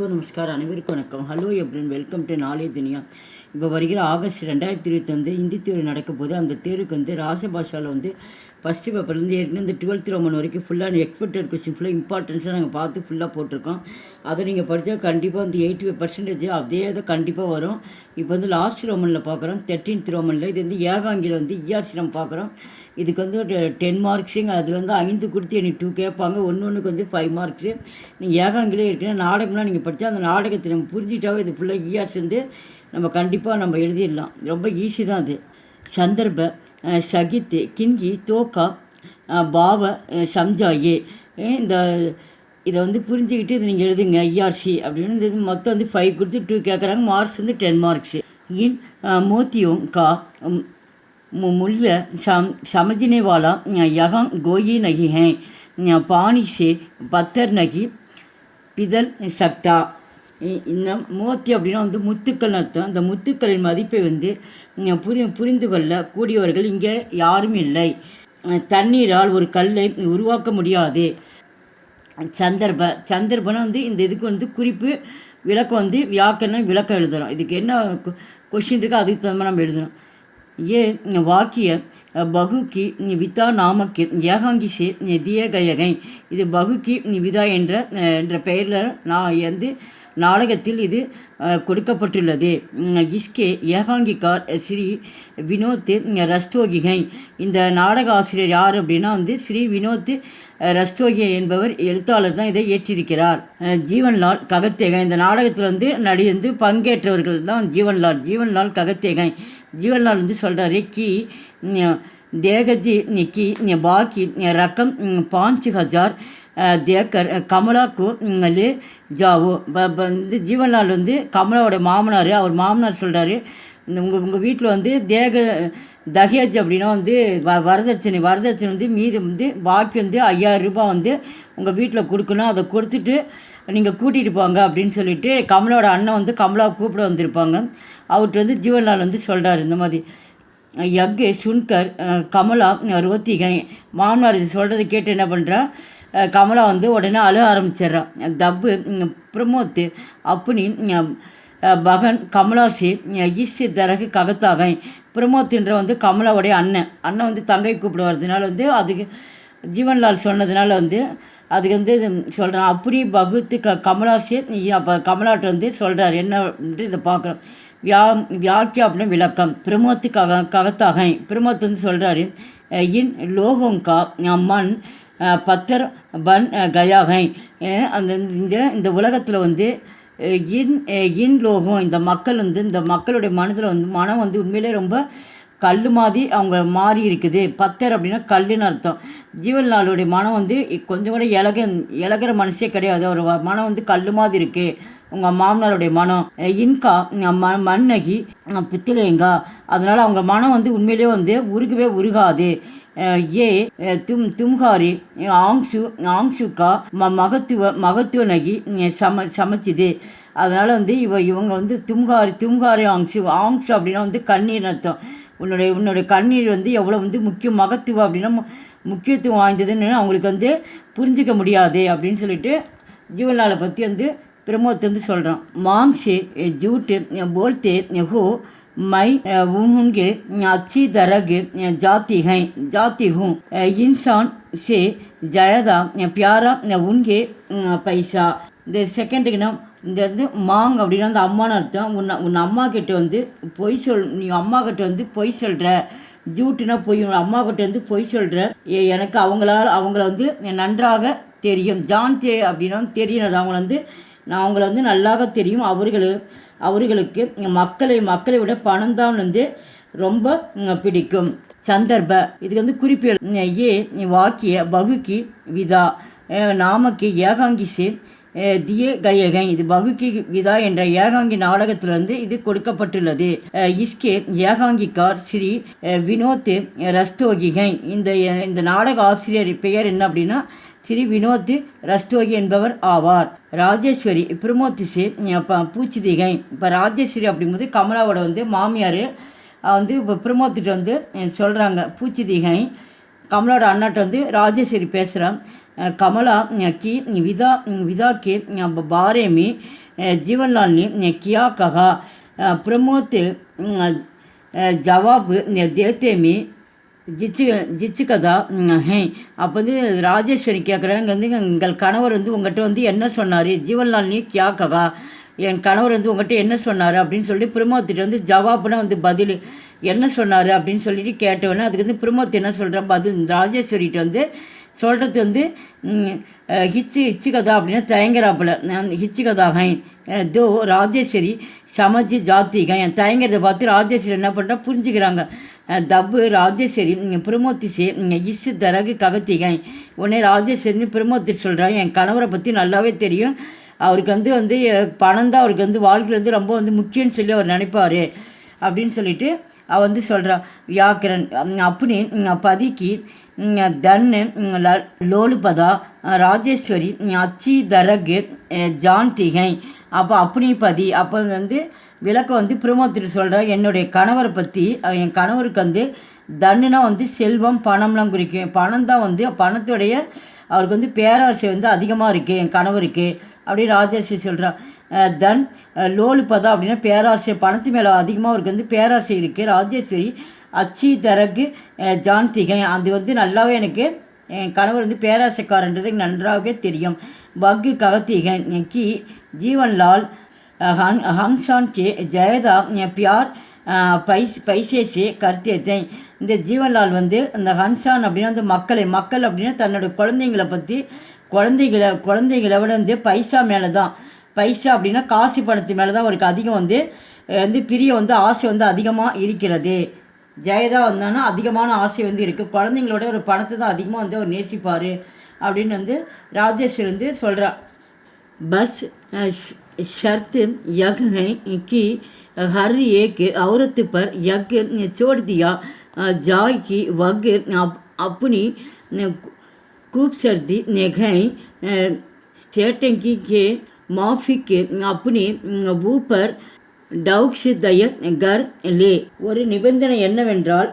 எல்லோருக்கும் நமஸ்கார், அனைவருக்கும் வணக்கம். ஹலோ எப்ரின், வெல்கம் டு நாளே துனியா. இப்போ வருகிற ஆகஸ்ட் 2025 ஹிந்தி தேர்வு நடக்க போது. அந்த தேர்வுக்கு வந்து ராசபாஷாவில் வந்து ஃபஸ்ட்டு பேப்பர்லேருந்து ஏற்கனவே இந்த 12th ரோமன் வரைக்கும் ஃபுல்லாக எக்ஸ்பெக்டட் கொஸ்டின் ஃபுல்லாக இம்பார்ட்டன்ஸாக நாங்கள் பார்த்து ஃபுல்லாக போட்டிருக்கோம். அதை நீங்கள் படித்தா கண்டிப்பாக வந்து 85% அதே இதை கண்டிப்பாக வரும். இப்போ வந்து லாஸ்ட் ரோமனில் பார்க்குறோம், 13th ரோமனில். இது வந்து ஏகாங்கியில் வந்து இஆர்சி நம்ம பார்க்குறோம். இதுக்கு வந்து ஒரு 10 மார்க்ஸுங்க. அதில் வந்து 5 கொடுத்து எனக்கு 2 கேட்பாங்க. ஒன்றுக்கு வந்து 5 மார்க்ஸு. நீங்கள் ஏகாங்கிலே இருக்குன்னா நாடகம்லாம் நீங்கள் படித்தா அந்த நாடகத்தை நம்ம புரிஞ்சிட்டாவே இது ஃபுல்லாக இஆர்சி வந்து நம்ம கண்டிப்பாக நம்ம எழுதிடலாம். ரொம்ப ஈஸி தான் அது. சந்தர்ப சகித் கிஞ்சி தோக்கா பாவ சம்ஜாயே, இந்த இதை வந்து புரிஞ்சுக்கிட்டு இது நீங்கள் எழுதுங்க இஆர்சி அப்படின்னு. இது மொத்தம் வந்து 5 கொடுத்து 2 கேட்குறாங்க. மார்க்ஸ் வந்து 10 மார்க்ஸு. இன் மோத்தியும் கா मुल्य समझने वाला यहाँ गोई नहीं है, पानी से पत्थर नहीं पिदल सकता. இந்த மோத்தி அப்படின்னா வந்து முத்துக்கள் அர்த்தம். அந்த முத்துக்களின் மதிப்பை வந்து புரிந்து கொள்ள கூடியவர்கள் இங்கே யாரும் இல்லை. தண்ணீரால் ஒரு கல்லை உருவாக்க முடியாது. சந்தர்ப்பனா வந்து இந்த இதுக்கு வந்து குறிப்பு விளக்கம் வந்து வியாக்கரணம் விளக்கம் எழுதுகிறோம். இதுக்கு என்ன கொஷின் இருக்கோ அதுக்கு தகுந்த நம்ம எழுதணும். ये वाक्य बहु की विदा नामक ஏகாங்கி से दिए गए हैं. இது பகு கி விதா என்ற பெயரில் நான் வந்து நாடகத்தில் இது கொடுக்கப்பட்டுள்ளது. இஸ்கே ஏகாங்கிக்கார் ஸ்ரீ வினோத் ரஸ்தோகிகை. இந்த நாடக ஆசிரியர் யார் அப்படின்னா வந்து ஸ்ரீ வினோத் ரஸ்தோகி என்பவர் எழுத்தாளர் தான் இதை ஏற்றிருக்கிறார். ஜீவன்லால் ககத்தேகை. இந்த நாடகத்தில் வந்து நடிகந்து பங்கேற்றவர்கள் தான் ஜீவன்லால் ககத்தேகை. ஜீவன்லால் வந்து சொல்கிறாரு கி தேகஜி கி பாக்கி ரக்கம் 5000 தேக்கர் கமலாக்கு ले जाओ. வந்து ஜீவன்லால் வந்து கமலாவோட மாமனார். அவர் மாமனார் சொல்கிறாரு, இந்த உங்கள் வீட்டில் வந்து தகேஜ் அப்படின்னா வந்து வரதட்சணை வந்து மீது வந்து பாக்கி வந்து 5000 ரூபாய் வந்து உங்கள் வீட்டில் கொடுக்கணும். அதை கொடுத்துட்டு நீங்கள் கூட்டிகிட்டு போங்க அப்படின்னு சொல்லிட்டு கமலோட அண்ணன் வந்து கமலாவை கூப்பிட வந்திருப்பாங்க. அவர்கிட்ட வந்து ஜீவன்லால் வந்து சொல்கிறார் இந்த மாதிரி. யக்கே சுன்கர் கமலா ரோத்திகை. மாமனார் இது சொல்கிறத கேட்டு என்ன பண்ணுறா, கமலா வந்து உடனே அழ ஆரம்பிச்சிட்றான். தப்பு பிரமோத் அப்படி பகன் கமலாசி இஸ் தரகு ககத்தாகை. பிரமோத்ன்ற வந்து கமலாவுடைய அண்ணன் வந்து தங்கை கூப்பிட வர்றதுனால வந்து அதுக்கு ஜீவன்லால் சொன்னதுனால வந்து அதுக்கு வந்து சொல்கிறான். அப்படி பகுத்து கமலாசி அப்போ கமலாட்ட வந்து சொல்கிறார் என்னன்ட்டு இதை பார்க்குறோம். வியாக்கியா அப்படின்னு விளக்கம். பிரமோத்து ககத்தாகை. பிரமோத் வந்து சொல்கிறாரு இன் லோகோங்கா மண் பத்தர் பன் கயாகை. அந்த இந்த உலகத்தில் வந்து இன் லோகம் இந்த மக்கள் வந்து இந்த மக்களுடைய மனம் வந்து உண்மையிலே ரொம்ப கல் மாதிரி அவங்க மாறி இருக்குது. பத்தர் அப்படின்னா கல்லுன்னு அர்த்தம். ஜீவன்லாலுடைய மனம் வந்து கொஞ்சம் கூட இலகிற மனுஷே கிடையாது. அவர் மனம் வந்து கல் மாதிரி இருக்குது. உங்கள் மாமனாருடைய மனம் இன்கா மண்ணகி பித்திலேங்கா. அதனால் அவங்க மனம் வந்து உண்மையிலே வந்து உருகாது. ஏ தும்காரி ஆங்சுக்கா மகத்துவ நகி சமைச்சுது. அதனால் வந்து இவங்க வந்து தும்காரி ஆங்சு அப்படின்னா வந்து கண்ணீர் அர்த்தம். உன்னுடைய கண்ணீர் வந்து எவ்வளோ வந்து மகத்துவம் அப்படின்னா முக்கியத்துவம் வாய்ந்ததுன்னு அவங்களுக்கு வந்து புரிஞ்சிக்க முடியாது அப்படின்னு சொல்லிட்டு ஜீவன்லாலை பற்றி வந்து பிரமோத் வந்து சொல்கிறான். मांग से झूठ बोलते हो, मैं उनके अच्छी तरह जाती हूँ. इंसान से ज़्यादा प्यारा उनके पैसा. இந்த செகண்டுக்குன்னா இந்த வந்து மாங் அப்படின்னா அந்த அம்மான்னு அர்த்தம். உன் அம்மா கிட்ட வந்து நீ அம்மா கிட்ட வந்து பொய் சொல்கிற. ஜூட்டுனா பொய். அம்மா கிட்ட வந்து பொய் சொல்கிற. எனக்கு அவங்கள வந்து நன்றாக தெரியும். ஜான்தே அப்படின்னா தெரியும். அவங்கள வந்து நல்லாக தெரியும். அவர்களுக்கு மக்களை விட பணம் தான் வந்து ரொம்ப பிடிக்கும். சந்தர்ப்ப இதுக்கு வந்து குறிப்பு. ஏ வாக்கிய பகுக்கி விதா நாமக்கு ஏகாங்கி சே தியே கயகை. இது பகுக்கி விதா என்ற ஏகாங்கி நாடகத்திலிருந்து இது கொடுக்கப்பட்டுள்ளது. இஸ்கே ஏகாங்கிக்கார் ஸ்ரீ வினோத் ரஸ்தோகிகை. இந்த நாடக ஆசிரியர் பெயர் என்ன அப்படின்னா ஸ்ரீ வினோத் ரஸ்தோகி என்பவர் ஆவார். ராஜேஸ்வரி பிரமோத்திசே பூச்சிதிகை. இப்போ ராஜேஸ்வரி அப்படிங்கும்போது கமலாவோட வந்து மாமியார் வந்து இப்போ பிரமோத்திட்ட வந்து சொல்கிறாங்க பூச்சிதிகை. கமலோட அண்ணாட்ட வந்து ராஜேஸ்வரி பேசுகிறான். कमला की विदा के बारे में जीवनलाल ने क्या कहा? प्रमोद जवाब देते में ஜிச்சுக்கதா ஹே. அப்போ வந்து ராஜேஸ்வரி கேட்குறாங்க வந்து எங்கள் கணவர் வந்து உங்கள்கிட்ட வந்து என்ன சொன்னார்? ஜீவன்லால் நீ கியா ககா, என் கணவர் வந்து உங்கள்கிட்ட என்ன சொன்னார் அப்படின்னு சொல்லிட்டு பிரமோத்திட்ட வந்து ஜவாப்னா வந்து பதில் என்ன சொன்னார் அப்படின்னு சொல்லிட்டு கேட்டவொன்னே அதுக்கு வந்து பிரமோத் என்ன சொல்கிறேன் பதில் ராஜேஸ்வரிகிட்ட வந்து சொல்கிறது வந்து ஹிச்சு கதா அப்படின்னா தயங்குறாப்புல. ஹிச்சு கதா ஹை தோ ராஜேஸ்வரி சமஜி ஜாத்தி ஹை. தயங்கிறத பார்த்து ராஜேஸ்வரி என்ன பண்ணுறா புரிஞ்சுக்கிறாங்க. தப்பு ராஜேஸ்வரி பிரமோத்தி சே இஸ்ஸு தரகு ககத்திகை. உடனே ராஜேஸ்வரி பிரமோத்தி சொல்கிறாங்க என் கணவரை பற்றி நல்லாவே தெரியும், அவருக்கு வந்து பணம் தான் அவருக்கு வந்து வாழ்க்கையில் வந்து ரொம்ப வந்து முக்கியம்னு சொல்லி அவர் நினைப்பார் அப்படின்னு சொல்லிட்டு அவள் வந்து சொல்கிறா. வியாக்கரன் அப்படி பதிக்கு தன்னு லோலுபதா ராஜேஸ்வரி அச்சி தரகு ஜான் திகை. அப்போ அப்படி பதி அப்போ வந்து விளக்கம் வந்து பிரமோத்திட்டு சொல்கிறா என்னுடைய கணவரை பற்றி. என் கணவருக்கு வந்து தன்னுனா வந்து செல்வம் பணம்லாம் குறிக்கும். பணம் தான் வந்து பணத்துடைய அவருக்கு வந்து பேராசை வந்து அதிகமாக இருக்குது என் கணவருக்கு அப்படி ராஜேஸ்வரி சொல்கிறா. தன் லோலுபதா அப்படின்னா பேராசை, பணத்து மேலே அதிகமாக அவருக்கு வந்து பேராசை இருக்குது. ராஜேஸ்வரி அச்சி தரகு ஜான் திகை. அது வந்து நல்லாவே எனக்கு என் கணவர் வந்து பேராசைக்காரன்றது நன்றாகவே தெரியும். பக்கு ககத்திகை கி ஜீவன்லால் ஹங்சான் கே ஜெயதா பியார் பைசே சே கர்த்தேத்தை. இந்த ஜீவன்லால் வந்து இந்த ஹன்சான் அப்படின்னா அந்த மக்கள் அப்படின்னா தன்னோட குழந்தைங்களை பற்றி குழந்தைங்களை விட வந்து பைசா மேலே தான், பைசா அப்படின்னா காசு பணத்து மேலே தான் அவருக்கு அதிகம் வந்து பிரிய வந்து ஆசை வந்து அதிகமாக இருக்கிறது. ஜெயதா வந்தானா அதிகமான ஆசை வந்து இருக்குது, குழந்தைங்களோட ஒரு பணத்தை தான் அதிகமாக வந்து அவர் நேசிப்பார் அப்படின்னு வந்து ராஜேஸ்வரி வந்து சொல்கிறா. பஸ் शर्त यह है कि हर एक औरत पर यज्ञ छोड़ दिया जाए कि वह अपनी खूबसूरती निगाहें स्टेटिंग के माफिक अपने ऊपर டவுக்ஸ் தய கர் லே. ஒரு நிபந்தனை என்னவென்றால்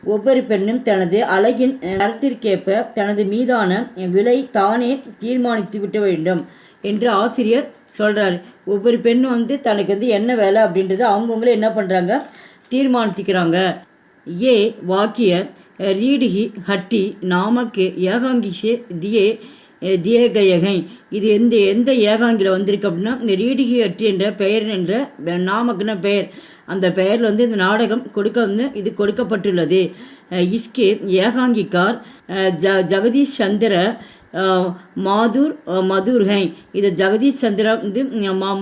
ஒவ்வொரு பெண்ணும் தனது அழகின் தரத்திற்கேற்ப தனது மீதான விலை தானே தீர்மானித்து விட்ட வேண்டும் என்று ஆசிரியர் சொல்கிறார். ஒவ்வொரு பெண்ணும் வந்து தனக்கு வந்து என்ன வேலை அப்படின்றது அவங்கவுங்களே என்ன பண்ணுறாங்க தீர்மானித்துக்கிறாங்க. ஏ வாக்கிய ரீடிகி ஹட்டி நாமக்கு ஏகாங்கிஷே தியேகயகை. இது எந்த ஏகாங்கில் வந்திருக்கு அப்படின்னா இந்த ரீடிகி ஹட்டி என்ற பெயர் என்ற நாமக்குன பெயர், அந்த பெயரில் வந்து இந்த நாடகம் இது கொடுக்கப்பட்டுள்ளது. இஸ்கே ஏகாங்கிக்கார் ஜெகதீஷ் சந்திர மதுர்ஹை. இதை ஜெகதீஷ் சந்திரா வந்து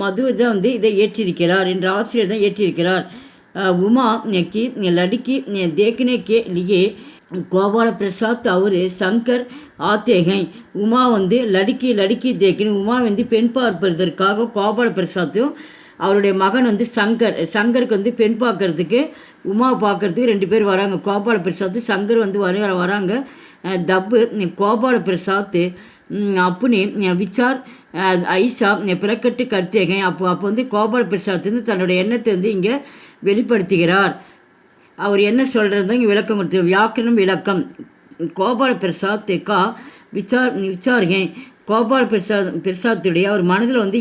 மதுர் தான் வந்து இதை ஏற்றிருக்கிறார் என்ற ஆசிரியர் தான் ஏற்றிருக்கிறார். உமா கி லடுக்கி தேக்கனே கே லியே கோபால பிரசாத் அவர் சங்கர் ஆத்தேகை. உமா வந்து லடுக்கி தேக்கின் உமா வந்து பெண் பார்ப்பதற்காக கோபால பிரசாத்தும் அவருடைய மகன் வந்து சங்கருக்கு வந்து பெண் பார்க்கறதுக்கு உமா பார்க்கறதுக்கு 2 பேர் வராங்க. கோபால பிரசாத் சங்கர் வந்து வராங்க. தப்பு கோபால பிரசாத் அப்புனி விசார் ஐசா பிறக்கட்டு கர்த்தேகை. அப்போ வந்து கோபால பிரசாத் வந்து தன்னுடைய எண்ணத்தை வந்து இங்கே வெளிப்படுத்துகிறார். அவர் என்ன சொல்கிறது தான் இங்கே விளக்கம் கொடுத்து வியாக்கரணம் விளக்கம். கோபால பிரசாத் கா விசார்கை. கோபால பிரசாத்துடைய அவர் மனதில் வந்து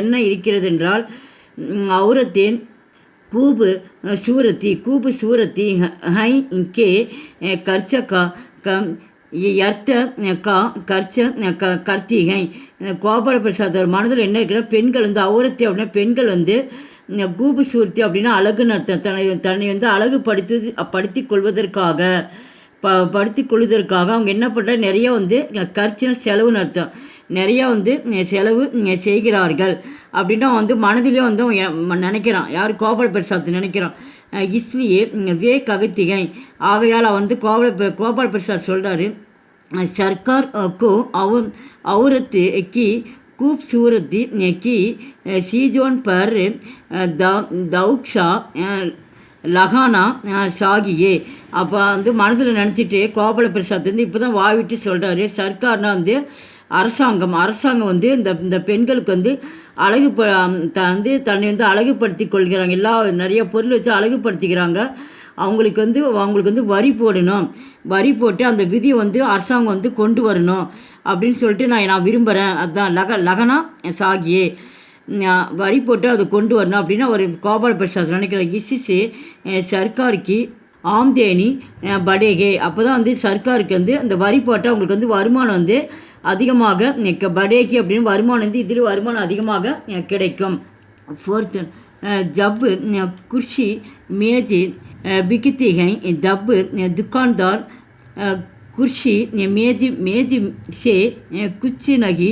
என்ன இருக்கிறது என்றால் அவுரத்தேன் கூபு சூரத்தி ஹை கே கர்ச்சகா கர்த்திகை. கோபால பிரசாத் அவர் மனதில் என்ன இருக்கிற பெண்கள் வந்து அவுரத்தி அப்படின்னா பெண்கள் வந்து கூபு சூர்த்தி அப்படின்னா அழகுன்னு அர்த்தம். தன்னை வந்து படுத்தி கொள்வதற்காக அவங்க என்ன பண்ணுறாங்க நிறைய வந்து கர்ச்சின செலவுன்னு அர்த்தம். நிறையா வந்து செலவு செய்கிறார்கள் அப்படின்னா வந்து மனதிலே வந்து நினைக்கிறான். யார் கோபால பிரசாத் நினைக்கிறான். இஸ்லியே வே ககத்திகை. ஆகையால் வந்து கோபால பிரசாத் சொல்கிறாரு சர்க்கார் கோ औरत की खूबसूरती की सीजोन पर दौक्षा லகானா சாகியே. அப்போ வந்து மனதில் நினச்சிட்டு கோபால பிரசாத் வந்து இப்போ தான் வாவிட்டு சொல்கிறாரு. சர்க்கார்னா வந்து அரசாங்கம் வந்து இந்த பெண்களுக்கு வந்து தன்னை வந்து அழகுபடுத்தி கொள்கிறாங்க. நிறைய பொருள் வச்சு அழகுபடுத்திக்கிறாங்க. அவங்களுக்கு வந்து வரி போடணும், வரி போட்டு அந்த விதியை வந்து அரசாங்கம் வந்து கொண்டு வரணும் அப்படின்னு சொல்லிட்டு நான் விரும்புகிறேன். அதுதான் லகனா சாகியே, வரி போட்டு அதை கொண்டு வரணும் அப்படின்னு அவர் கோபால பிரசாத் நினைக்கிறார். இசிசி சர்க்காருக்கு ஆம்தேனி படேகே, அப்போ தான் வந்து சர்க்காருக்கு வந்து அந்த வரி போட்டால் அவங்களுக்கு வந்து வருமானம் வந்து அதிகமாக படேகி அப்படின்னு வருமானம் வந்து இதில் வருமானம் அதிகமாக கிடைக்கும். ஃபோர்த்து ஜப்பு குர்ஷி மேஜி बिकती हैं तब दुकानदार कुर्सी मेज से कुछ नहीं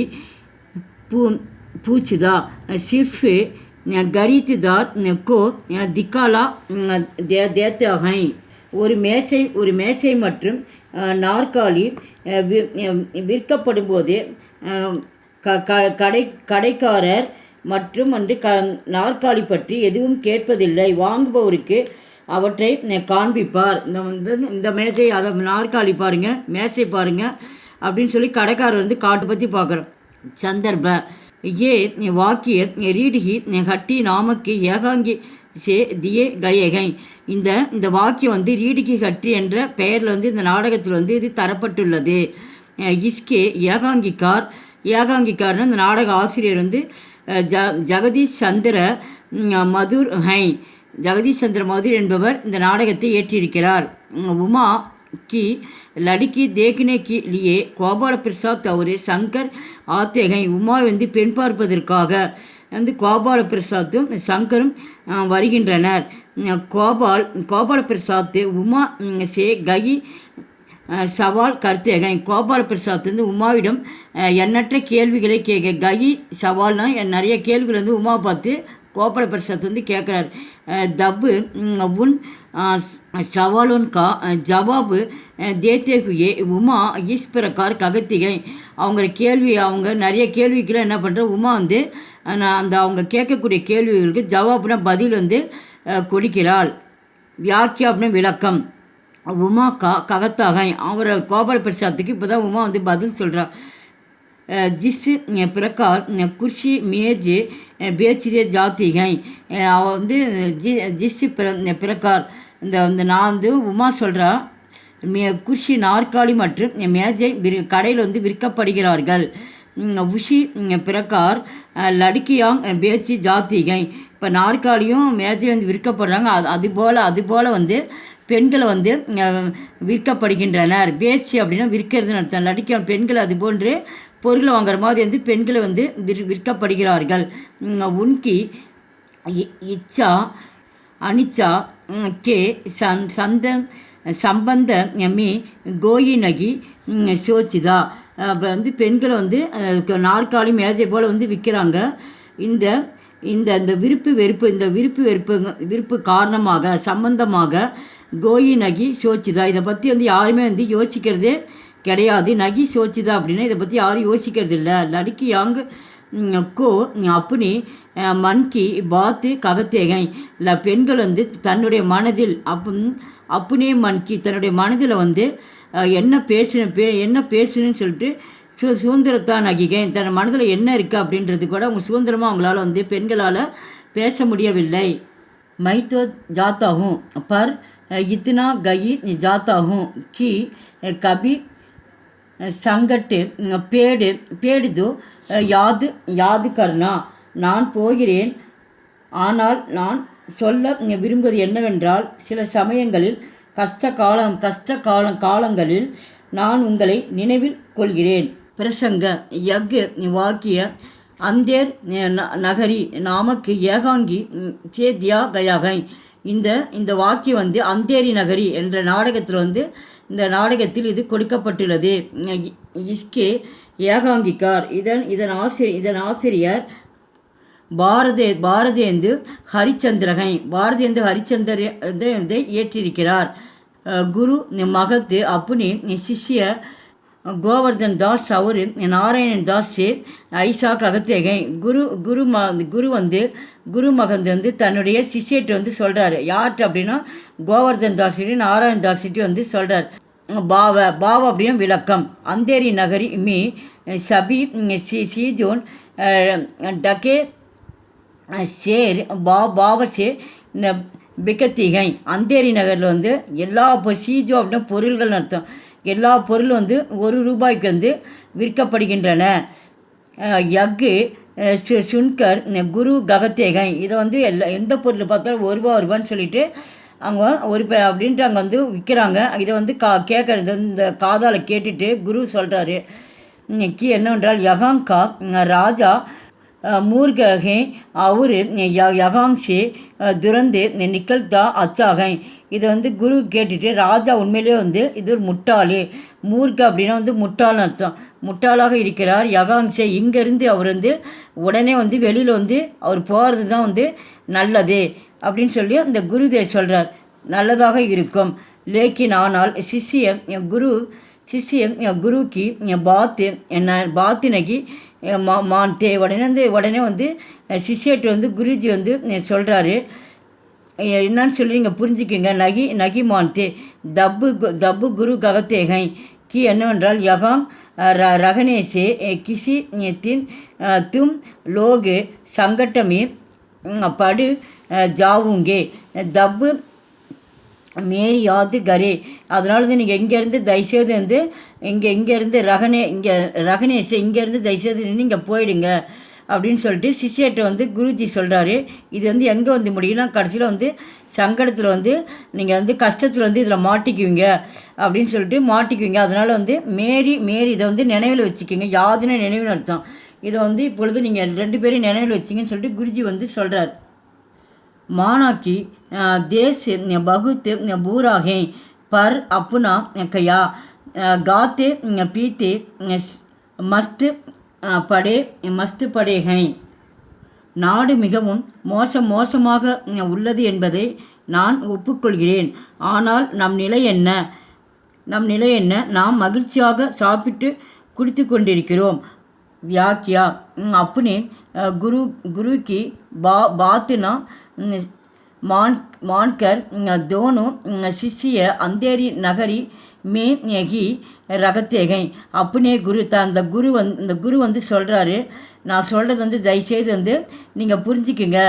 पूछता, सिर्फ खरीदार को दिखाला देते हैं. ஒரு மேசை மற்றும் நாற்காலி விற்கப்படும் போது கடைக்காரர் மற்றும் நாற்காலி பற்றி எதுவும் கேட்பதில்லை. வாங்குபவருக்கு அவற்றை காண்பிப்பார். இந்த மேஜை, அதை நாற்காலி பாருங்கள், மேசை பாருங்கள் அப்படின்னு சொல்லி கடைக்காரர் வந்து காட்டு பற்றி பார்க்குறோம். சந்தர்ப்ப ये वाक्य रीढ़ ही हट्टी नामक ஏகாங்கி சே தியே கயகை, இந்த வாக்கியம் வந்து ரீடிகி ஹட்டி என்ற பெயரில் வந்து இந்த நாடகத்தில் வந்து இது தரப்பட்டுள்ளது. இஸ்கே ஏகாங்கிக்கார்னு இந்த நாடக ஆசிரியர் வந்து ஜெகதீஷ் சந்திர மதுர் ஹை, ஜெகதீஷ் சந்திர மதுர் என்பவர் இந்த நாடகத்தை ஏற்றியிருக்கிறார். உமா की लड़की देखने के लिए கோபால பிரசாத் और சங்கர் ஆते हैं. உமா வந்து பெண் பார்ப்பதற்காக வந்து கோபால பிரசாத்தும் சங்கரும் வருகின்றனர். கோபால பிரசாத் உமா சே கயி சவால் கர்த்தேகை, கோபால பிரசாத் வந்து உமாவிடம் எண்ணற்ற கேள்விகளை கயி சவால்னா நிறைய கேள்விகள் வந்து உமா பார்த்து கோபால பிரசாத் வந்து கேட்குறார். தப்பு உன் சவாலுன் கா ஜவாபு தேத்தே ஹுயே உமா இஸ் பிரகார் ககத்திகை, அவங்க நிறைய கேள்விகளை என்ன பண்ணுற உமா வந்து அந்த அவங்க கேட்கக்கூடிய கேள்விகளுக்கு ஜவாப்னா பதில் வந்து கொடுக்கிறாள். வியாக்கியா அப்படின்னு விளக்கம். உமா ககத்தாகை, அவர் கோபால பிரசாத்துக்கு இப்போ தான் உமா வந்து பதில் சொல்கிறா. जिस प्रकार कुर्सी मेज बेचते जाती हैं, அவள் வந்து ஜிஸ் பிரகார் இந்த நான் வந்து உமா சொல்கிறா, குர்சி நாற்காலி மற்றும் மேஜை கடையில் வந்து விற்கப்படுகிறார்கள். உஷி பிரகார் லடுக்கியாங் பேச்சு ஜாத்திகை, இப்போ நாற்காலியும் மேஜை வந்து விற்கப்படுறாங்க. அதுபோல் வந்து பெண்களை வந்து விற்கப்படுகின்றனர். பேச்சு அப்படின்னா விற்கிறதுன்னு அர்த்தம். லடுக்கியாங் பெண்கள் அது போன்று பொருளை வாங்குற மாதிரி வந்து பெண்களை வந்து விற்கப்படுகிறார்கள். உன்கி இச்சா அனிச்சா கே சம்பந்த மீ கோயி நகி சோச்சிதா, இப்போ வந்து பெண்களை வந்து நாற்காலி மேஜை போல் வந்து விற்கிறாங்க. இந்த இந்த விருப்பு காரணமாக சம்பந்தமாக கோயி நகி சோச்சிதா, இதை பற்றி வந்து யாருமே வந்து யோசிக்கிறதே கிடையாது. நகி சோச்சிதா அப்படின்னா இதை பற்றி யாரும் யோசிக்கிறது இல்லை. லடுக்கி யாங் கோ அப்படி மன்கி பாத்து ககத்தேகை, இல்லை பெண்கள் வந்து தன்னுடைய மனதில் அப்புனே மன்கி தன்னுடைய மனதில் வந்து என்ன பேசணுன்னு சொல்லிட்டு சுதந்திரத்தான் நகிகை, தன் மனதில் என்ன இருக்குது அப்படின்றது கூட அவங்க சுதந்திரமாக அவங்களால வந்து பெண்களால் பேச முடியவில்லை. மைத்தோ ஜாத்தாகும் பர் இத்தனா கயி ஜாத்தாகும் கி கபி சங்கட்டு பேடு தோ யாது கர்ணா, நான் போகிறேன், ஆனால் நான் சொல்ல விரும்புவது என்னவென்றால் சில சமயங்களில் கஷ்ட காலங்களில் நான் உங்களை நினைவில் கொள்கிறேன். பிரசங்க யக் வாக்கிய அந்தேர் நகரி நாமக்கு ஏகாங்கி சேத்யா கயாகை, இந்த வாக்கியம் வந்து அந்தேரி நகரி என்ற நாடகத்தில் வந்து இந்த நாடகத்தில் இது கொடுக்கப்பட்டுள்ளது. இஸ்கே ஏகாங்கிக்கார், இதன் ஆசிரியர் பாரதேந்து ஹரிச்சந்திரகை, பாரதேந்து ஹரிச்சந்திரதை ஏற்றிருக்கிறார். குரு மகத்து அப்புனி சிஷ்ய கோவர்தன் தாஸ் அவர் நாராயணன் தாஸ் ஐசா ககத்தேகை, குரு மகந்த் வந்து தன்னுடைய சிஷ்யட்டு வந்து சொல்கிறாரு. யார்கிட்ட அப்படின்னா கோவர்தன் தாஸ்கிட்ட நாராயண் தாஸ்கிட்ட வந்து சொல்கிறார். பாவ அப்படின்னா விளக்கம். அந்தேரி நகரி மீ சபி சீஜோன் டக்கே शेर बाव से பிகத்திகை அந்தேரி நகரில் வந்து எல்லா சீஜோ அப்படின்னா பொருள்கள்னு அர்த்தம். எல்லா பொருள் வந்து ₹1 வந்து விற்கப்படுகின்றன. யக்கு சுன்கர் குரு ககத்தேகை இதை வந்து எந்த பொருள் பார்த்தாலும் ₹1 சொல்லிட்டு அவங்க அப்படின்ட்டு அங்கே வந்து விற்கிறாங்க. இதை வந்து கேட்குறது இந்த காதால் கேட்டுட்டு குரு சொல்கிறாரு என்னவென்றால் யகாங்கா ராஜா மூர்ககே அவரு யகாங்ஷே துரந்து நிக்கல்தா அச்சாகை இதை வந்து குரு கேட்டுட்டு ராஜா உண்மையிலே வந்து இது ஒரு முட்டாளே, மூர்க அப்படின்னா வந்து முட்டாள்னு அர்த்தம், முட்டாளாக இருக்கிறார். யகாங்ஷே இங்கேருந்து அவர் வந்து உடனே வந்து வெளியில் வந்து அவர் போகிறது தான் வந்து நல்லது அப்படின்னு சொல்லி அந்த குருதேவ் சொல்கிறார், நல்லதாக இருக்கும். லேக்கின் ஆனால் சிஷிய குருக்கி பாத்தினகி மான்தே உடனே வந்து சிஷியட்டு வந்து குருஜி வந்து சொல்கிறாரு என்னன்னு சொல்லி நீங்கள் புரிஞ்சுக்கிங்க. நகி மான்தே தப்பு குரு ககத்தேகை கி என்னவென்றால் யகாம் ரகனேசே கிசி தின் தும் லோகு சங்கட்டமே படு ஜாவுங்கே தப்பு மேரி யாது கரே அதனால வந்து நீங்கள் இங்கேருந்து தயவுசெய்து வந்து இங்கேருந்து ரகனேஷ் இங்கேருந்து தயவுசெய்து நின்று இங்கே போயிடுங்க அப்படின்னு சொல்லிட்டு சிஷியர்கிட்ட வந்து குருஜி சொல்கிறாரு. இது வந்து எங்கே வந்து முடியலாம், கடைசியில் வந்து சங்கடத்தில் வந்து நீங்கள் வந்து கஷ்டத்தில் வந்து இதில் மாட்டிக்குவீங்க அப்படின்னு சொல்லிட்டு மாட்டிக்குவீங்க. அதனால் வந்து மேரி இதை வந்து நினைவில் வச்சுக்கிங்க. யாதுன்னு நினைவுன்னு அர்த்தம். இதை வந்து இப்பொழுது நீங்கள் 2 பேரும் நினைவில் வச்சிங்கன்னு சொல்லிட்டு குருஜி வந்து சொல்கிறார். மானாக்கி தேஸ் பகுத் பூராகே பர் அப்புனா கயா காத்தே பீத்தே மஸ்து படேகை நாடு மிகவும் மோசமாக உள்ளது என்பதை நான் ஒப்புக்கொள்கிறேன். ஆனால் நம் நிலை என்ன? நாம் மகிழ்ச்சியாக சாப்பிட்டு குடித்து கொண்டிருக்கிறோம். வியாக்கியா அப்புனே गुरु की बात न मानकर दोनों शिष्य अंधेरी नगरी में ही ரகத்தேகை அப்படினே அந்த குரு வந்து சொல்கிறாரு, நான் சொல்கிறது வந்து தயவுசெய்து வந்து நீங்கள் புரிஞ்சுக்கிங்க,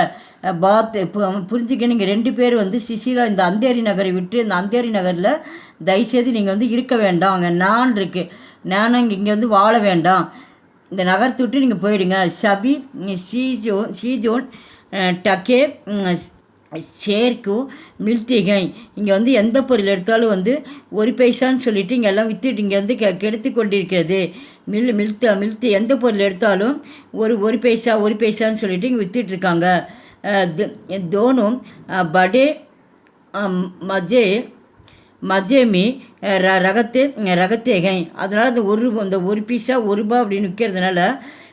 புரிஞ்சுக்க. நீங்கள் 2 பேர் வந்து சிசிலா இந்த அந்தேரி நகரை விட்டு இந்த அந்தேரி நகரில் தயவுசெய்து நீங்கள் வந்து இருக்க வேண்டாம். அங்கே நான் இருக்குது, நானும் இங்கே வந்து வாழ வேண்டாம், இந்த நகரத்தை விட்டு நீங்கள் போயிடுங்க. ஷபி ஷீஜோன் டக்கே ஷேர்க்கு மில்திகை இங்கே வந்து எந்த பொருள் எடுத்தாலும் வந்து 1 பைசான்னு சொல்லிவிட்டு இங்கே எல்லாம் விற்றுட்டு இங்கே வந்து கெடுத்து கொண்டிருக்கிறது. மில்த்தி எந்த பொருள் எடுத்தாலும் ஒரு பைசான்னு சொல்லிவிட்டு இங்கே விற்றுட்ருக்காங்க. தோனும் படே மஜேமி ரகத்தேகை அதனால் அந்த ஒரு பைசா ₹1 அப்படின்னு விற்கிறதுனால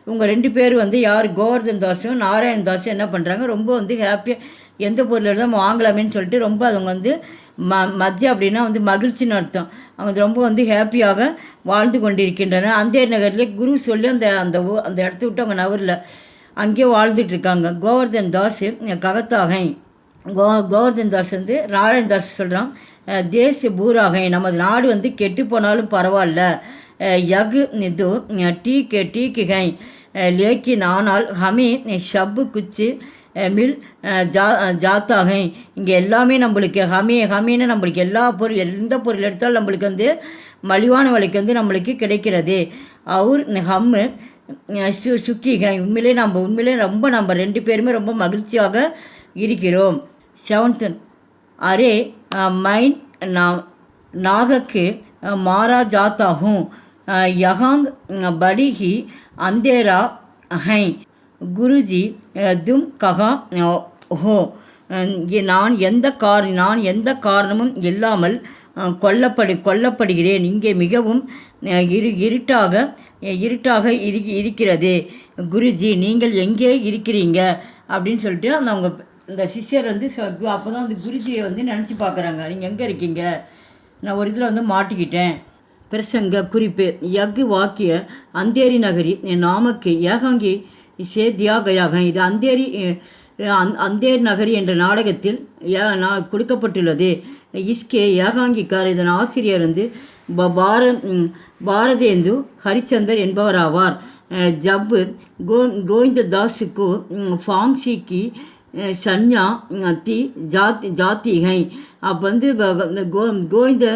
இவங்க 2 பேர் வந்து யார் கோவர்தன் தாஸும் நாராயண் தாஸும் என்ன பண்ணுறாங்க, ரொம்ப வந்து ஹாப்பியாக எந்த பொருள் எடுத்தால் வாங்கலாமேன்னு சொல்லிட்டு ரொம்ப அவங்க வந்து மஜ்ஜை அப்படின்னா வந்து மகிழ்ச்சின்னு அர்த்தம். அவங்க ரொம்ப வந்து ஹாப்பியாக வாழ்ந்து கொண்டிருக்கின்றனர். அந்தேரி நகரில் குரு சொல்லி அந்த இடத்த விட்டு அவங்க நகரில் அங்கேயே வாழ்ந்துட்டுருக்காங்க. கோவர்தன் தாஸ் ககத்தாகை கோவர்தன் தாஸ் வந்து நாராயண் தாஸ் சொல்கிறான், தேசிய பூராகை நமது நாடு வந்து கெட்டு போனாலும் பரவாயில்ல. யகு நிது டீக்குகை லேக்கின் ஆனால் ஹமே ஷப்பு குச்சி மில் ஜாத்தாகை இங்கே எல்லாமே நம்மளுக்கு ஹமேன்னு நம்மளுக்கு எந்த பொருள் எடுத்தாலும் நம்மளுக்கு வந்து மலிவான விலைக்கு வந்து நம்மளுக்கு கிடைக்கிறது. அவர் ஹம்மு சுக்கிகை உண்மையிலே ரொம்ப நம்ம 2 பேருமே ரொம்ப மகிழ்ச்சியாக இருக்கிறோம். 7th அரே மைன் நாகக்கு மாரா ஜாத்தாகும் யகாங் படி ஹி அந்தேரா ஹை குருஜி தும் கஹா ஹோ நான் எந்த காரணமும் இல்லாமல் கொல்லப்படுகிறேன். இங்கே மிகவும் இருட்டாக இருக்கிறது. குருஜி நீங்கள் எங்கே இருக்கிறீங்க அப்படின்னு சொல்லிட்டு அவங்க இந்த சிஷ்யர் வந்து அப்போ தான் வந்து குருஜியை வந்து நினச்சி பார்க்குறாங்க, நீங்கள் எங்கே இருக்கீங்க, நான் ஒரு இதில் வந்து மாட்டிக்கிட்டேன். பிரசங்க குறிப்பு யக்கு வாக்கிய அந்தேரி நகரி நாமக்கு ஏகாங்கி சேத்யாகயாக இது அந்தேரி நகரி என்ற நாடகத்தில் கொடுக்கப்பட்டுள்ளது. இஸ்கே ஏகாங்கிக்கார் இதன் ஆசிரியர் வந்து பாரதேந்து ஹரிச்சந்தர் என்பவராவார். ஜப் கோவிந்த தாஸுக்கு ஃபாங்ஷிக்கு சன்யா தி ஜாத்திகை. அப்போ வந்து இந்த கோவிந்த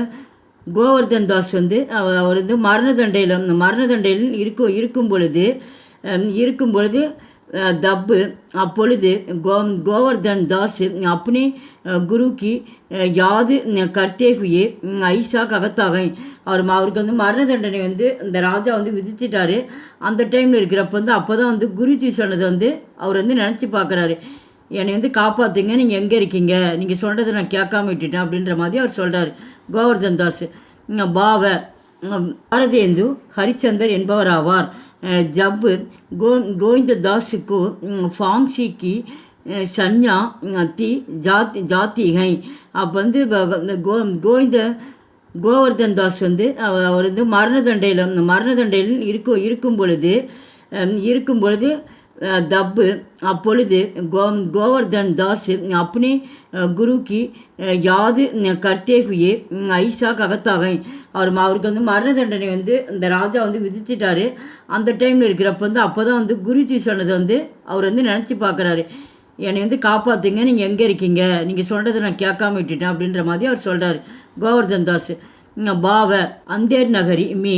கோவர்தன் தாஸ் வந்து அவர் வந்து மரண தண்டையில் இருக்கும் பொழுது தப்பு அப்பொழுது கோவர்தன் தாஸ் अपने குரு கி யாது கர்த்தே ஹுயே ஐஷா ககத்தாகை. அவருக்கு வந்து மரண தண்டனை வந்து இந்த ராஜா வந்து விதிச்சிட்டாரு. அந்த டைமில் இருக்கிறப்ப வந்து அப்போ தான் வந்து குருஜி சொன்னதை வந்து அவர் வந்து நினச்சி பார்க்குறாரு. என்னை வந்து காப்பாற்றுங்க, நீங்கள் எங்கே இருக்கீங்க, நீங்கள் சொல்கிறத நான் கேட்காம விட்டுட்டேன் அப்படின்ற மாதிரி அவர் சொல்கிறார் கோவர்தன் தாஸ். பாவ பாரதேந்து ஹரிச்சந்தர் என்பவர் ஆவார். जब गोविंददास को फांसी की संज्ञा தி ஜாத்திகை. அப்போ வந்து கோவர்தன் தாஸ் வந்து அவர் வந்து மரண தண்டையில் இருக்கும் பொழுது தப்பு அப்பொழுது கோவர்தன் தாஸ் अपने குரு கி யாது கர்த்தே ஹுயே ஐஷா ககத்தாகை. அவருக்கு வந்து மரண தண்டனை வந்து இந்த ராஜா வந்து விதிச்சிட்டாரு. அந்த டைமில் இருக்கிறப்ப வந்து அப்போ தான் வந்து குருஜி சொன்னதை வந்து அவர் வந்து நினச்சி பார்க்குறாரு. என்னை வந்து காப்பாற்றுங்க, நீங்கள் எங்கே இருக்கீங்க, நீங்கள் சொல்கிறத நான் கேட்காம விட்டுட்டேன் அப்படின்ற மாதிரி அவர் சொல்கிறார் கோவர்தன் தாஸ். பாவ அந்தேர் நகரி மீ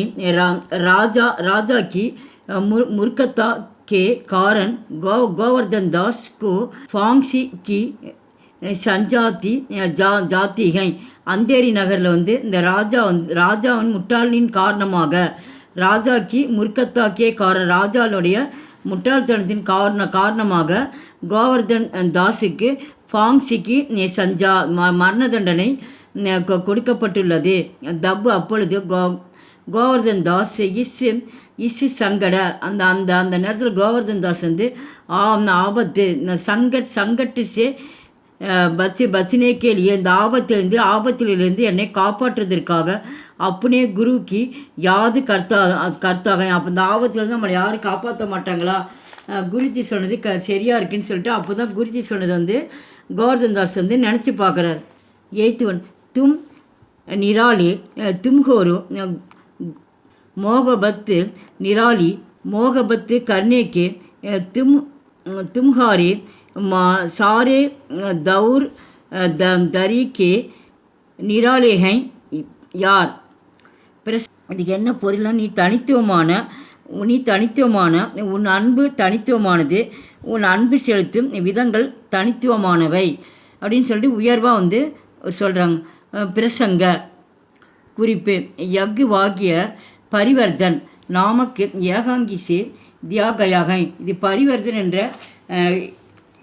ராஜா கி முர்கத்தா के कारण गोवर्धन दास को फांसी की சஞ்சாத்தி ஜாத்திகை. அந்தேரி நகரில் வந்து இந்த ராஜாவின் முட்டாளின் காரணமாக ராஜாக்கி முர்கத்தாக்கே ராஜாவுடைய முட்டாள்தனத்தின் காரணமாக கோவர்தன் தாஸுக்கு ஃபாங்சிக்கு சஞ்சா மரண தண்டனை கொடுக்கப்பட்டுள்ளது. தப்பு அப்பொழுது கோவர்தன் தாஸ் இஸ் சங்கட அந்த அந்த அந்த நேரத்தில் கோவர்தன் தாஸ் வந்து அந்த ஆபத்து சங்கட்டு சே பச்சினே கேலியே இந்த ஆபத்திலிருந்து என்னை காப்பாற்றுவதற்காக அப்படியே குருக்கு யாது கர்த்தாக. அப்போ இந்த ஆபத்துலேருந்து நம்மளை யாரும் காப்பாற்ற மாட்டாங்களா, குருஜி சொன்னது சரியாக இருக்குன்னு சொல்லிட்டு அப்போ தான் குருஜி சொன்னது வந்து கோவர்தன் தாஸ் வந்து நினச்சி பார்க்குறாரு. 8 தும் நிராலி தும்ஹோரு मोहबत निराली मोहबत करने के तुम्हारे सारे दौर दरी के निराले हैं யார். இதுக்கு என்ன பொருள்னா, நீ தனித்துவமான உன் அன்பு தனித்துவமானது, உன் அன்பு செலுத்தும் விதங்கள் தனித்துவமானவை அப்படின்னு சொல்லிட்டு உயர்வாக வந்து சொல்கிறாங்க. பிரசங்க குறிப்பு யக் வாகிய பரிவர்தன் நாமக்கு ஏகாங்கி சே தியாகயாகை. இது பரிவர்தன்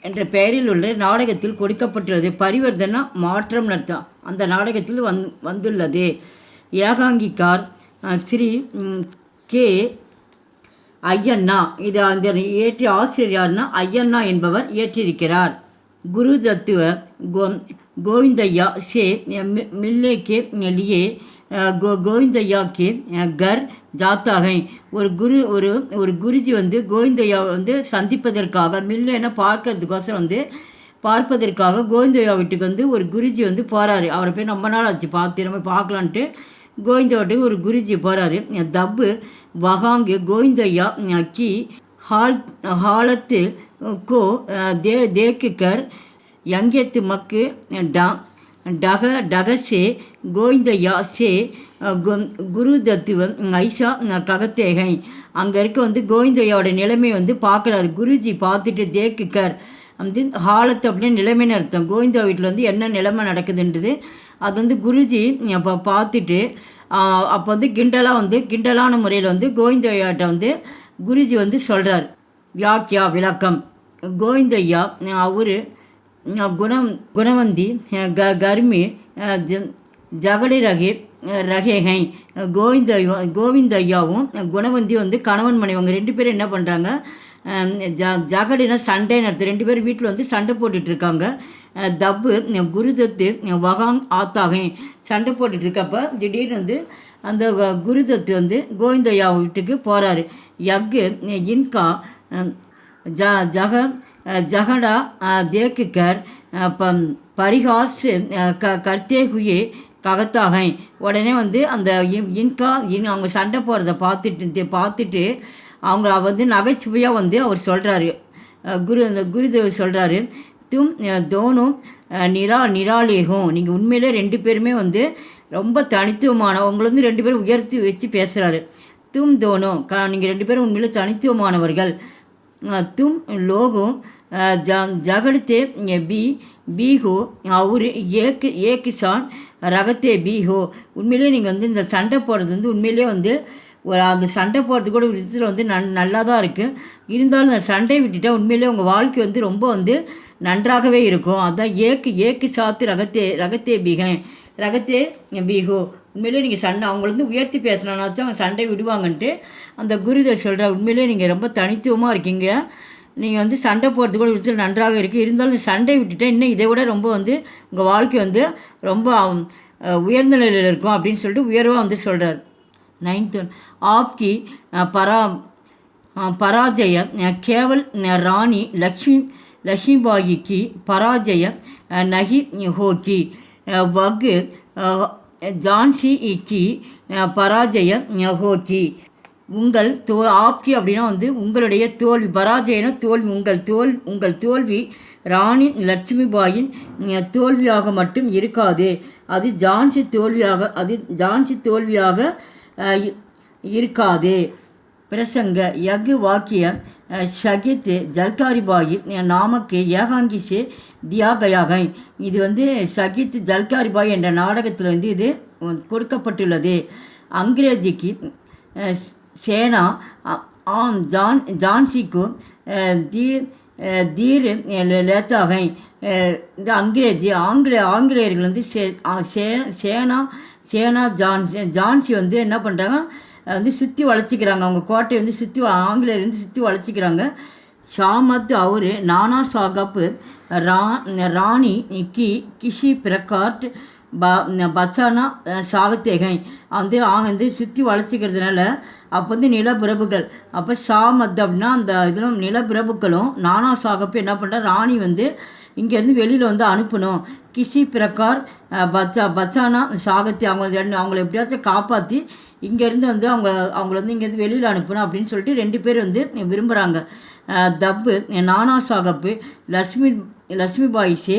என்ற பெயரில் உள்ள நாடகத்தில் கொடுக்கப்பட்டுள்ளது. பரிவர்த்தனா மாற்றம் அர்த்தம் அந்த நாடகத்தில் வந்துள்ளது. ஏகாங்கிக்கார் ஸ்ரீ கே ஐயண்ணா. இது அந்த இயற்றிய ஆசிரியர் யாருன்னா ஐயண்ணா என்பவர் இயற்றியிருக்கிறார். குரு தத்துவ கோவிந்தையா சே மில்லே கே லியே கோவிந்தையா கே கர் ஜாத்தாகை. ஒரு குருஜி வந்து கோவிந்தையா வந்து சந்திப்பதற்காக மில்லைன்னா பார்க்கறதுக்கோசரம் வந்து பார்ப்பதற்காக கோவிந்தையா வீட்டுக்கு வந்து ஒரு குருஜி வந்து போகிறாரு. அவரை போய் ரொம்ப நாள் ஆச்சு நம்ம பார்க்கலான்ட்டு கோவிந்தா வீட்டுக்கு ஒரு குருஜி போகிறாரு. தப்பு வகாங்கு கோவிந்தையா கி ஹாலத்து கோ தேக்குக்கர் யங்கெத்து மக்கு டகசே கோவிந்தையா சே குரு தத்துவம் ஐஷா ககத்தேகை. அங்கே இருக்க வந்து கோவிந்தையாவோட நிலைமை வந்து பார்க்குறாரு. குருஜி பார்த்துட்டு தேக்குக்கர் வந்து ஹாலத்து அப்படின்னு நிலைமைன்னு அர்த்தம். கோவிந்தா வீட்டில் வந்து என்ன நிலைமை நடக்குதுன்றது அது வந்து குருஜி அப்போ பார்த்துட்டு அப்போ வந்து கிண்டலான முறையில் வந்து கோவிந்தையாட்ட வந்து குருஜி வந்து சொல்கிறார். வியாக்கியா விளக்கம். கோவிந்தையா அவர் குணவந்தி கர்மி ஜகடி ரகேகை. கோவிந்தையாவும் குணவந்தி வந்து கணவன் மனைவி அவங்க 2 பேரும் என்ன பண்ணுறாங்க, ஜகடினா சண்டைன்னு அர்த்தம். 2 பேரும் வீட்டில் வந்து சண்டை போட்டுட்ருக்காங்க. தப்பு குருதத்து வகாங் ஆத்தாகை. சண்டை போட்டுட்ருக்கப்ப திடீர்னு வந்து அந்த குருதத்து வந்து கோவிந்தையா வீட்டுக்கு போகிறாரு. யக்கு இன்கா ஜகடா தேக்குக்கர் பரிகாஸ் கர்த்தே ஹுயே ககத்தாகை. உடனே வந்து அந்த அவங்க சண்டை போகிறத பார்த்துட்டு அவங்க வந்து நகைச்சுவையாக வந்து அவர் சொல்கிறாரு. குருதேவர் சொல்கிறாரு. தும் தோனும் நிராலேகும். நீங்கள் உண்மையிலே ரெண்டு பேருமே வந்து ரொம்ப தனித்துவமான, உங்களை வந்து ரெண்டு பேரும் உயர்த்தி வச்சு பேசுகிறாரு. தும் தோனும் நீங்கள் ரெண்டு பேரும் உண்மையிலே தனித்துவமானவர்கள். தும் லோகோ ஜகடத்தே பீஹோ அவரு ஏக்கு சான் ரகத்தே பீஹோ. உண்மையிலே நீங்கள் வந்து இந்த சண்டை போடுறது வந்து உண்மையிலே வந்து அந்த சண்டை போடுறது கூட ஒரு விதத்தில் வந்து நல்லா தான் இருக்குது. இருந்தாலும் அந்த சண்டையை விட்டுட்டால் உண்மையிலே உங்கள் வாழ்க்கை வந்து ரொம்ப வந்து நன்றாகவே இருக்கும். அதுதான் ஏக்கு சாத்து ரகத்தே பீஹோ. உண்மையிலே நீங்கள் சண்டை அவங்கள வந்து உயர்த்தி பேசினாச்சும் அவங்க சண்டை விடுவாங்கன்ட்டு அந்த குருதர் சொல்கிறார். உண்மையிலே நீங்கள் ரொம்ப தனித்துவமாக இருக்கீங்க. நீங்கள் வந்து சண்டை போடுறது கூட விதத்தில் நன்றாக இருக்குது. இருந்தாலும் சண்டை விட்டுட்டால் இன்னும் இதை விட ரொம்ப வந்து உங்கள் வாழ்க்கை வந்து ரொம்ப உயர்ந்த நிலையில் இருக்கும் அப்படின்னு சொல்லிட்டு உயர்வாக வந்து சொல்கிறார். 9th one, आपकी पराजय केवल रानी लक्ष्मीबाई की पराजय नहीं होगी, वग ஜான்சி की पराजय होगी. உங்கள் ஆப்கி அப்படின்னா வந்து உங்களுடைய தோல்வி, பராஜயன தோல்வி, உங்கள் தோல்வி ராணி லட்சுமிபாயின் தோல்வியாக மட்டும் இருக்காது, அது ஜான்சி தோல்வியாக இருக்காது. பிரசங்க யக் வாக்கிய ஷகித் ஜல்காரிபாயி நாமக்கு ஏகாங்கி சே தியா கயாகை. இது வந்து ஷகித் ஜல்காரிபாய் என்ற நாடகத்தில் வந்து இது கொடுக்கப்பட்டுள்ளது. அங்கிரேஜிக்கு சேனா ஜான்சிக்கு தீர் லேத்தாகை. இந்த ஆங்கிலேயர்கள் வந்து சேனா ஜான்சி வந்து என்ன பண்ணுறாங்க வந்து சுற்றி வளைச்சிக்கிறாங்க. அவங்க கோட்டையை வந்து ஆங்கிலேயர் வந்து சுற்றி வளைச்சிக்கிறாங்க. ஷாமத் அவர் நானா சாகப் ராணி கிஷி பிரகாட் பச்சானா சாகத்தேகை வந்து சுற்றி வளைச்சிக்கிறதுனால அப்போ வந்து நிலப்பிரபுகள், அப்போ ஷாமத் அப்படின்னா அந்த இதில் நிலப்பிரபுக்களும் நானா சாகப்பு என்ன பண்ணுறா, ராணி வந்து இங்கேருந்து வெளியில் வந்து அனுப்பணும். கிசி பிரகார் பச்சானா சாகத்தை அவங்கள எப்படியாச்சும் காப்பாற்றி இங்கேருந்து வந்து அவங்கள வந்து இங்கேருந்து வெளியில் அனுப்பணும் அப்படின்னு சொல்லிட்டு ரெண்டு பேர் வந்து விரும்புகிறாங்க. தப்பு நானா சாகப்பு லக்ஷ்மிபாயிசே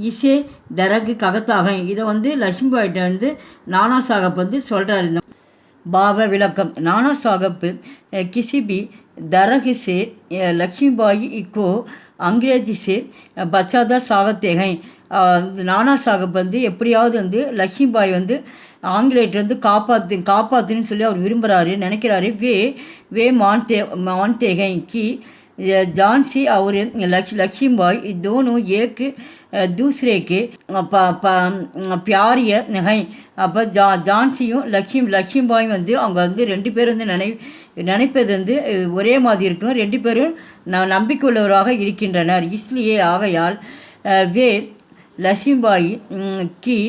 இசே தரகு ககத்தாக. இதை வந்து லக்ஷ்மிபாயிட்ட வந்து நானா சாகப் வந்து சொல்கிறார். இந்த பாவ விளக்கம். நானா சாகப் கிசிபி दरग से लक्ष्मीबाई को अंग्रेजी से बचादा சாகத்தேகை. நானா சாகப் வந்து எப்படியாவது வந்து லக்ஷ்மிபாய் வந்து ஆங்கிலேயர்கிட்ட வந்து காப்பாற்றுன்னு சொல்லி அவர் விரும்புகிறாரு, நினைக்கிறாரு. வே மான்தேகை கி ஜான்சி और लक्ष्मीबाई दोनों एक दूसरे के प्यारिय हैं. அப்போ ஜான்சியும் லக்ஷ்மிபாயும் வந்து அவங்க வந்து ரெண்டு பேரும் வந்து நினைப்பது வந்து ஒரே மாதிரி இருக்கும். ரெண்டு பேரும் நம்பிக்கையுள்ளவராக இருக்கின்றனர். இஸ்லியே ஆகையால் வே லக்ஷ்மிபாய் கி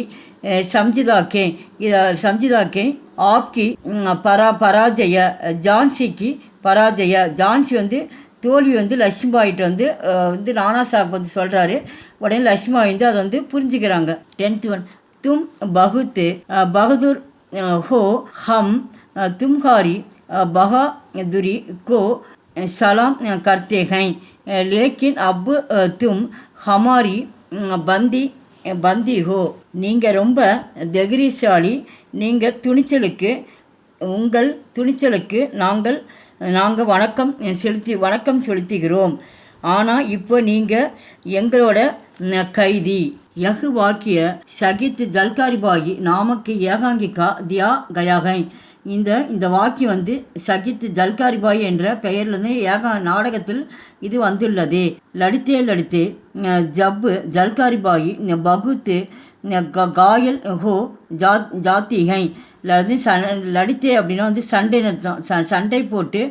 समझदाके आपकी பராஜய ஜான்சிக்கு பராஜய. ஜான்சி வந்து தோல்வி வந்து லக்ஷ்மிபாயிட்ட வந்து நானா சாஹிப் வந்து சொல்கிறாரு. உடனே லக்ஷ்மிபாய் வந்து அதை வந்து புரிஞ்சுக்கிறாங்க. 10th one, तुम बहुत बहादुर हो, हम तुम्हारी बहादुरी को सलाम करते हैं, लेकिन अब तुम हमारी बंदी हो. நீங்கள் ரொம்ப தைரியசாலி, நீங்கள் உங்கள் துணிச்சலுக்கு நாங்கள் வணக்கம் செலுத்துகிறோம். ஆனால் இப்போ நீங்கள் எங்களோட கைதி. யகு வாக்கிய ஷகித் ஜல்காரிபாயி நாமக்கு ஏகாங்கிகா தியா கயாகை. இந்த வாக்கியம் வந்து ஷகித் ஜல்காரிபாய் என்ற பெயர்லேருந்து நாடகத்தில் இது வந்துள்ளது. லடித்தே ஜப்பு ஜல்காரிபாயி பகுத்து காயல் ஹோ ஜாத்திகை. லடித்தே அப்படின்னா வந்து சண்டை போட்டு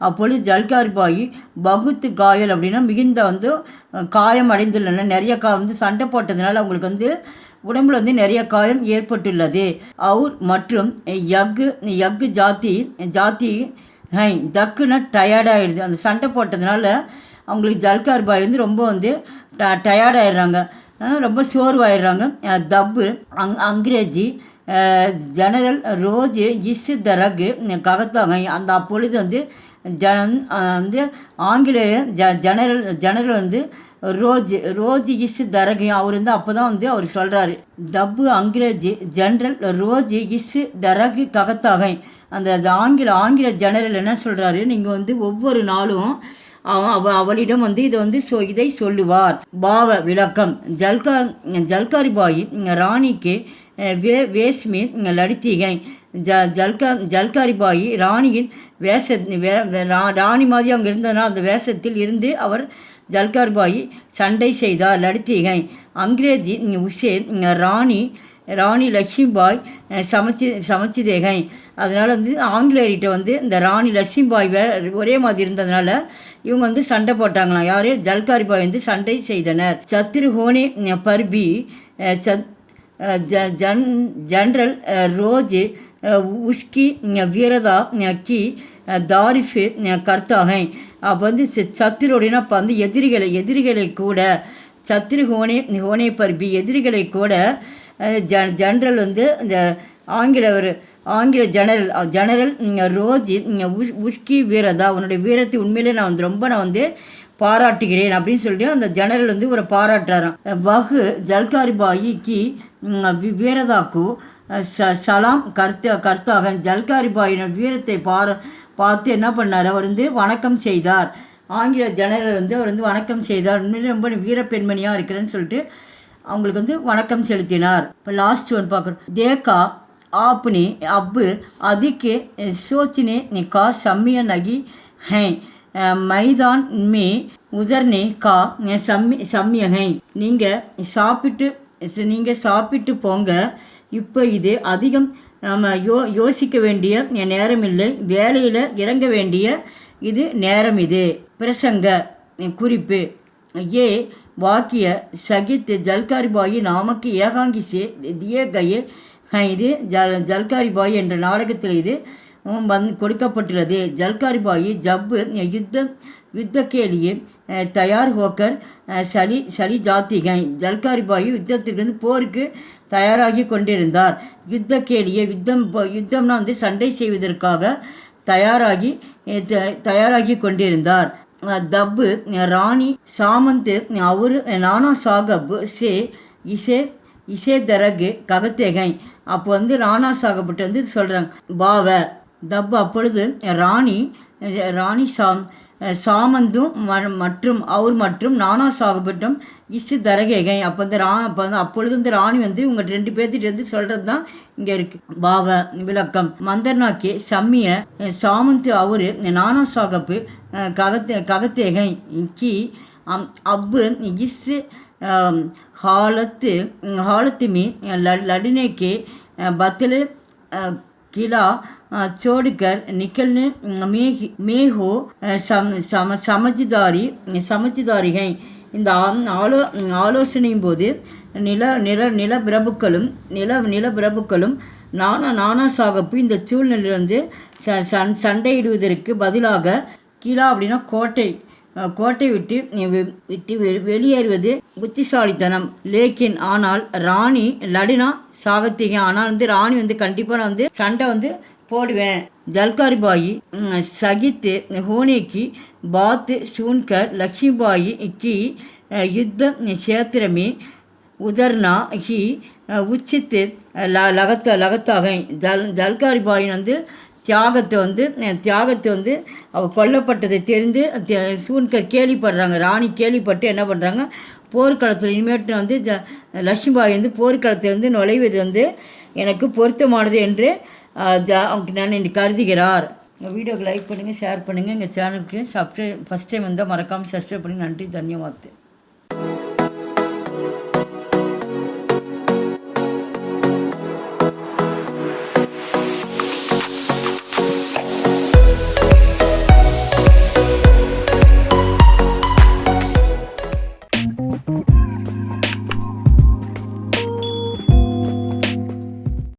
அப்பொழுது ஜல்காரிபாயி பகுத்து காயல் அப்படின்னா மிகுந்த வந்து காயம் அடைந்துள்ளன. நிறைய வந்து சண்டை போட்டதுனால அவங்களுக்கு வந்து உடம்புல வந்து நிறைய காயம் ஏற்பட்டுள்ளது. அவர் மற்றும் யக்கு ஜாத்தி ஹை தக்குன்னா டயர்டாகிடுது. அந்த சண்டை போட்டதுனால அவங்களுக்கு ஜல்காரிபாய் வந்து ரொம்ப வந்து டயர்டாயிடுறாங்க, ரொம்ப சோர்வாயிடுறாங்க. தப்பு அங்கிரேஜி ஜெனரல் ரோஜ் தரகு ககத்தாங்க. அந்த அப்பொழுது வந்து ஆங்கிலேய ஜெனரல் வந்து ரோஜ் இஸ் தரகு அவர் வந்து அப்போ தான் வந்து அவர் சொல்கிறாரு. டப்பு அங்கிரேஜி ஜென்ரல் ரோஜ் இஸ் தரகு ககத்தாகை. அந்த ஆங்கில ஜெனரல் என்ன சொல்கிறாரு, நீங்கள் வந்து ஒவ்வொரு நாளும் அவளிடம் வந்து இதை வந்து இதை சொல்லுவார். பாவ விளக்கம். ஜல்காரிபாயி ராணிக்கு வேஷ்மி லடித்தீகை. ஜல்காரிபாயி ராணியின் ராணி மாதிரி அங்கே இருந்ததுனால் அந்த வேஷத்தில் இருந்து அவர் ஜல்காரிபாயி சண்டை செய்தார். லடித்தீகை. அங்கிரேஜி உஷே ராணி லட்சுமிபாய் சமைச்சிதேகை. அதனால் வந்து ஆங்கிலேயர்கிட்ட வந்து இந்த ராணி லட்சுமிபாய் ஒரே மாதிரி இருந்ததுனால இவங்க வந்து சண்டை போட்டாங்களாம். யார்? ஜல்காரிபாய் வந்து சண்டை செய்தனர். சத்ருஹோனே பர்பி ஜென்ரல் ரோஜ் உஷ்கி வீரதா கி தாரிஃபு கர்த்தாகை. அப்போ வந்து சத்துருடைனா அப்போ வந்து எதிரிகளை கூட ஹோனே பர்பி எதிரிகளை கூட ஜெனரல் வந்து இந்த ஆங்கில ஜெனரல் ரோஜ் உஷ்கி வீரதா உன்னுடைய வீரத்தை உண்மையிலே நான் வந்து பாராட்டுகிறேன் அப்படின்னு சொல்லிட்டு அந்த ஜெனரல் வந்து ஒரு பாராட்டுறாராம். வகு ஜல்காரிபாயி கி வீரதாக்கு சலாம் கர்த்தாக. ஜல்காரிபாயின் வீரத்தை பார்த்து என்ன பண்ணார், அவர் வந்து வணக்கம் செய்தார். ஆங்கில ஜெனரல் வந்து அவர் வந்து வணக்கம் செய்தார். உண்மையிலே ரொம்ப வீரப்பெண்மணியாக இருக்கிறேன்னு சொல்லிட்டு அவங்களுக்கு வந்து வணக்கம் செலுத்தினார். இப்போ லாஸ்ட் ஒன் பார்க்குறோம். தேக்கா आपने अब अधिक सोचने का समय नहीं है. मैदान में उतरने का समय है. நீங்கள் சாப்பிட்டு போங்க. இப்போ இது அதிகம் நம்ம யோசிக்க வேண்டிய நேரம் இல்லை. வேலையில் இறங்க வேண்டிய இது நேரம். இது பிரசங்க குறிப்பு. ये वाक्य सगित ஜல்காரிபாயி நாமக்கு ஏகாங்கி சே தியே கயே. இது ஜல்காரிபாய் என்ற நாடகத்தில் இது கொடுக்கப்பட்டுள்ளது. ஜல்காரிபாயி ஜப் யுத்த கேலியே தயார் ஹோக்கர் சலி ஜாத்திகை. ஜல்காரிபாயி யுத்தத்திற்கு வந்து போருக்கு தயாராகி கொண்டிருந்தார். யுத்த கேலியே யுத்தம்னா வந்து சண்டை செய்வதற்காக தயாராகி கொண்டிருந்தார். தப்பு ராணி சாமந்த் அவர் நானா சாகப் இசே தரகு ககத்தேகை. அப்போ வந்து ராணா சாகப்பட்டு வந்து சொல்கிறாங்க. பாவ தப்பு அப்பொழுது ராணி சாமந்தும் மற்றும் நானா சாகப்பட்டும் தரகேகை. அப்போ வந்து அப்பொழுது இந்த ராணி வந்து உங்கள் 2 பேர்த்திட்டு வந்து சொல்கிறது தான் இங்கே இருக்குது. பாவ விளக்கம். மந்தர்னாக்கே சம்மிய சாமந்த் அவரு நானா சாகப்பு ககத்தேகை கி அப்பு हालत में लड़ने के बदले किला छोड़कर निकलने में हो समझदारी है. இந்த ஆலோசனையும் போது நிலப்பிரபுக்களும் நானா சாகப்பு இந்த சூழ்நிலையிலிருந்து சண்டையிடுவதற்கு பதிலாக கிலா அப்படின்னா கோட்டை விட்டு வெளியேறுவது புத்திசாலித்தனம். லேக்கின் ஆனால் ராணி லடினா சாகத்திகை. ஆனால் வந்து ராணி வந்து கண்டிப்பாக நான் வந்து சண்டை வந்து போடுவேன். ஜல்காரிபாயி சகித் ஹோனேக்கு பாத் சூன்கர் லக்ஷ்மிபாயி கி யுத்த क्षेत्र உதர்னா ஹி உச்சித் லகத்தாகை. ஜல்காரிபாயின் வந்து தியாகத்தை வந்து அவள் கொல்லப்பட்டதை தெரிந்து சூன்கர் கேள்விப்படுறாங்க. ராணி கேள்விப்பட்டு என்ன பண்ணுறாங்க, போர்க்களத்தில் இனிமேட்டு வந்து லட்சுமிபாய் வந்து போர்க்களத்திலிருந்து நுழைவது வந்து எனக்கு பொருத்தமானது என்று நான் கருதுகிறார். வீடியோக்கு லைக் பண்ணுங்கள், ஷேர் பண்ணுங்கள். எங்கள் சேனலுக்கு ஃபஸ்ட் டைம் வந்தால் மறக்காமல் சப்ஸ்கிரைப் பண்ணி. நன்றி, தன்யவாத்.